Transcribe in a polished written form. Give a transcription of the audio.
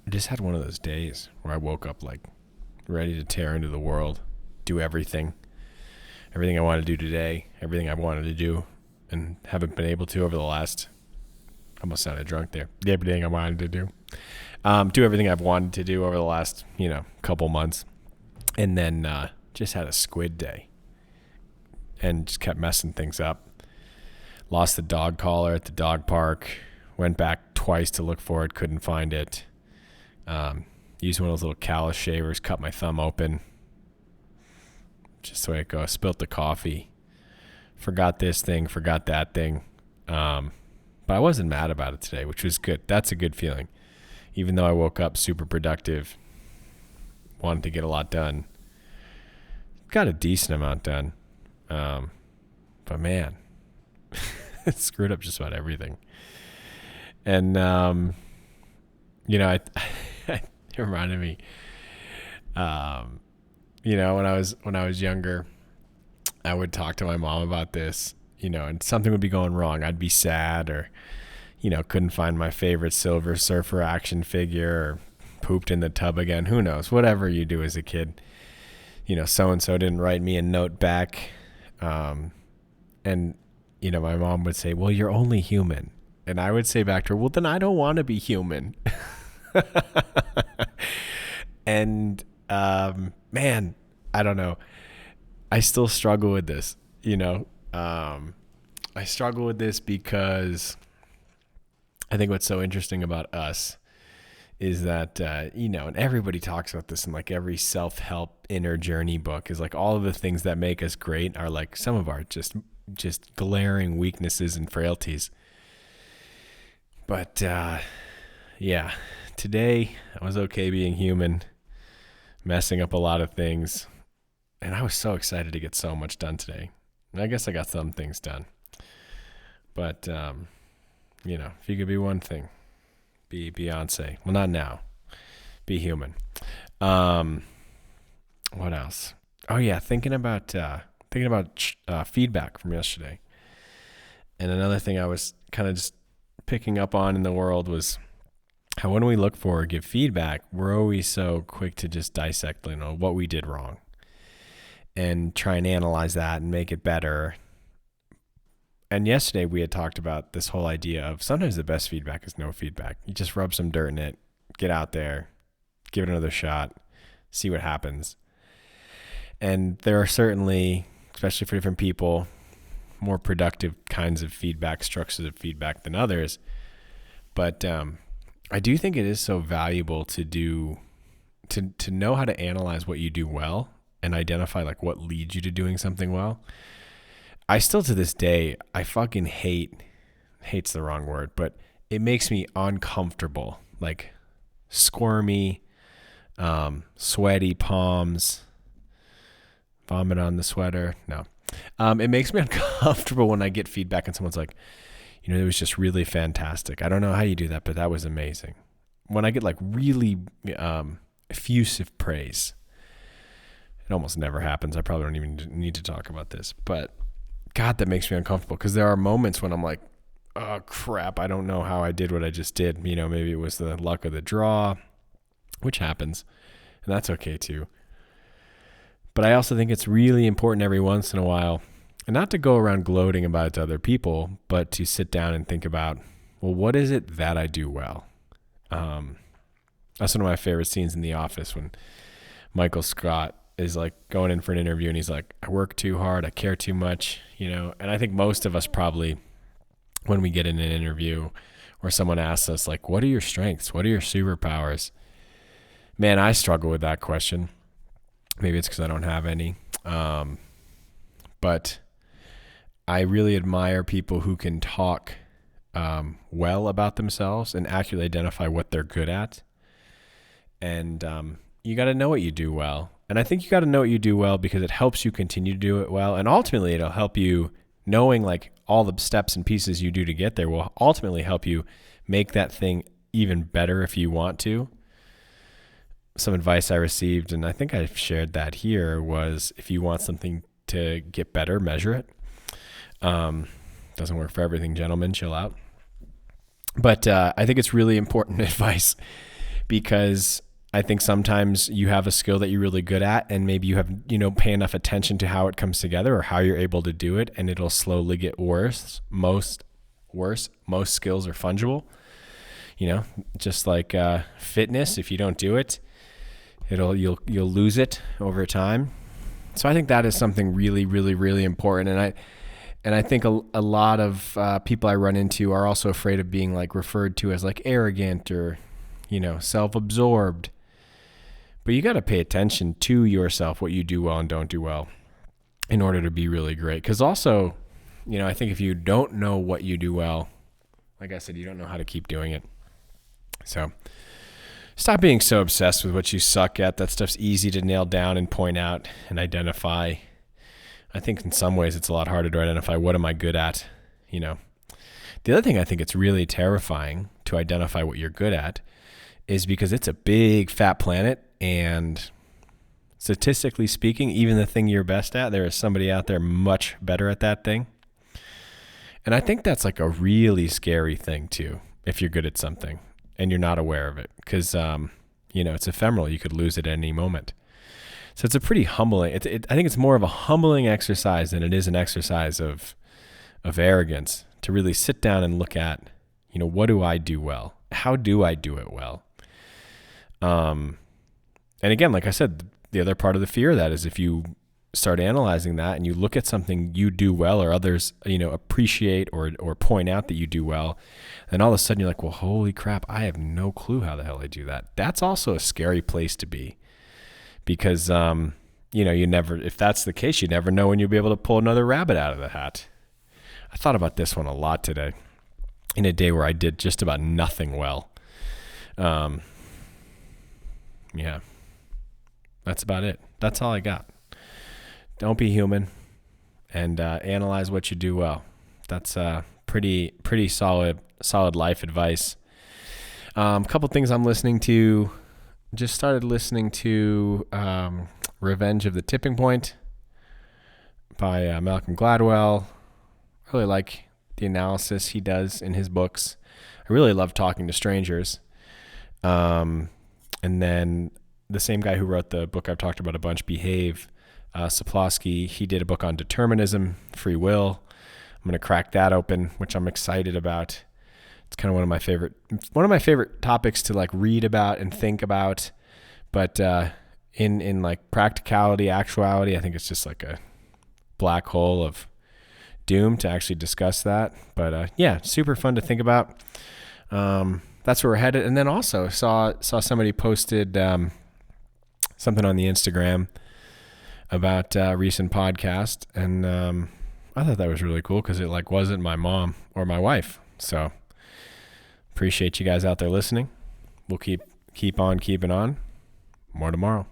I just had one of those days where I woke up like ready to tear into the world, do everything I wanted to do today, everything I wanted to do and haven't been able to over the last, almost sounded drunk there, everything I wanted to do. Do everything I've wanted to do over the last, couple months. And then just had a squid day and just kept messing things up. Lost the dog collar at the dog park, went back twice to look for it, couldn't find it. Used one of those little callus shavers, cut my thumb open. Just the way it goes. Spilt the coffee. Forgot this thing, forgot that thing. But I wasn't mad about it today, which was good. That's a good feeling. Even though I woke up super productive, wanted to get a lot done. Got a decent amount done. But man, it screwed up just about everything. And, it reminded me, when I was younger, I would talk to my mom about this, and something would be going wrong. I'd be sad or, couldn't find my favorite Silver Surfer action figure or pooped in the tub again. Who knows? Whatever you do as a kid, so-and-so didn't write me a note back. And, my mom would say, well, you're only human. And I would say back to her, well, then I don't want to be human. And, man, I don't know. I still struggle with this, I struggle with this because I think what's so interesting about us is that, and everybody talks about this in like every self-help inner journey book, is like all of the things that make us great are like some of our just glaring weaknesses and frailties. But, today I was okay being human, messing up a lot of things. And I was so excited to get so much done today. And I guess I got some things done. But, if you could be one thing, be Beyonce. Well, not now. Be human. What else? Oh, yeah, thinking about feedback from yesterday. And another thing I was kind of just picking up on in the world was how when we look for or give feedback, we're always so quick to just dissect, what we did wrong and try and analyze that and make it better. And yesterday we had talked about this whole idea of sometimes the best feedback is no feedback. You just rub some dirt in it, get out there, give it another shot, see what happens. And there are certainly, especially for different people, more productive kinds of feedback, structures of feedback than others. But I do think it is so valuable to know how to analyze what you do well and identify like what leads you to doing something well. I still to this day, I fucking hate's the wrong word, but it makes me uncomfortable, like squirmy, sweaty palms, vomit on the sweater. No. It makes me uncomfortable when I get feedback and someone's like, it was just really fantastic. I don't know how you do that, but that was amazing. When I get like really effusive praise, it almost never happens. I probably don't even need to talk about this, but God, that makes me uncomfortable because there are moments when I'm like, oh crap, I don't know how I did what I just did. Maybe it was the luck of the draw, which happens, and that's okay too. But I also think it's really important every once in a while, and not to go around gloating about it to other people, but to sit down and think about, well, what is it that I do well? That's one of my favorite scenes in The Office when Michael Scott is like going in for an interview and he's like, I work too hard, I care too much, and I think most of us probably, when we get in an interview or someone asks us like, what are your strengths? What are your superpowers? Man, I struggle with that question. Maybe it's because I don't have any. But I really admire people who can talk well about themselves and accurately identify what they're good at. And you got to know what you do well. And I think you got to know what you do well because it helps you continue to do it well. And ultimately, it'll help you knowing like all the steps and pieces you do to get there will ultimately help you make that thing even better if you want to. Some advice I received, and I think I've shared that here, was if you want something to get better, measure it. Doesn't work for everything, gentlemen, chill out. But I think it's really important advice because I think sometimes you have a skill that you're really good at, and maybe you have, pay enough attention to how it comes together or how you're able to do it, and it'll slowly get worse. Most skills are fungible, just like fitness. If you don't do it, you'll lose it over time. So I think that is something really, really, really important. And I think a lot of people I run into are also afraid of being like referred to as like arrogant or, self-absorbed. But you got to pay attention to yourself, what you do well and don't do well, in order to be really great. Because also, I think if you don't know what you do well, like I said, you don't know how to keep doing it. So stop being so obsessed with what you suck at. That stuff's easy to nail down and point out and identify. I think in some ways it's a lot harder to identify what am I good at, The other thing I think it's really terrifying to identify what you're good at is because it's a big fat planet, and statistically speaking, even the thing you're best at, there is somebody out there much better at that thing. And I think that's like a really scary thing too, if you're good at something and you're not aware of it, because, it's ephemeral. You could lose it at any moment. So it's a pretty humbling, I think it's more of a humbling exercise than it is an exercise of arrogance to really sit down and look at, what do I do well? How do I do it well? And again, like I said, the other part of the fear of that is if you start analyzing that and you look at something you do well or others, appreciate or point out that you do well, then all of a sudden you're like, well, holy crap, I have no clue how the hell I do that. That's also a scary place to be because, you never, if that's the case, you never know when you'll be able to pull another rabbit out of the hat. I thought about this one a lot today in a day where I did just about nothing well. Yeah, that's about it. That's all I got. Don't be human and analyze what you do well. That's pretty solid life advice. A couple things I'm listening to. Just started listening to Revenge of the Tipping Point by Malcolm Gladwell. I really like the analysis he does in his books. I really love talking to strangers. And then the same guy who wrote the book I've talked about a bunch, Behave, Sapolsky, he did a book on determinism, free will. I'm going to crack that open, which I'm excited about. It's kind of one of my favorite topics to like read about and think about. But in like practicality, actuality, I think it's just like a black hole of doom to actually discuss that. But yeah, super fun to think about. That's where we're headed. And then also saw somebody posted something on the Instagram about a recent podcast, and I thought that was really cool because it like wasn't my mom or my wife. So appreciate you guys out there listening. We'll keep on keeping on. More tomorrow.